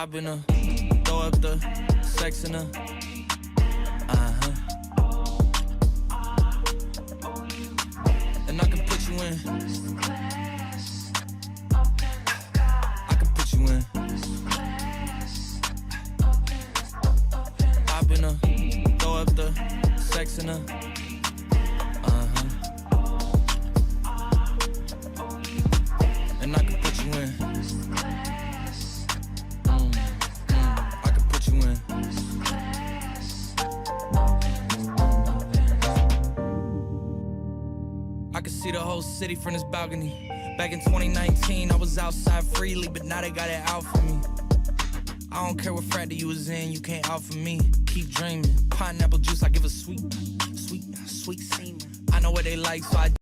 Hop in her, throw up the sex in her. And I can put you in. I can put you in. Hop in her, throw up the sex in her. And I can put you in. I can put you in. I can see the whole city from this balcony. Back in 2019, I was outside freely, but now they got it out for me. I don't care what frat that you was in, you can't out for me. Keep dreaming. Pineapple juice, I give a sweet semen. I know what they like, so I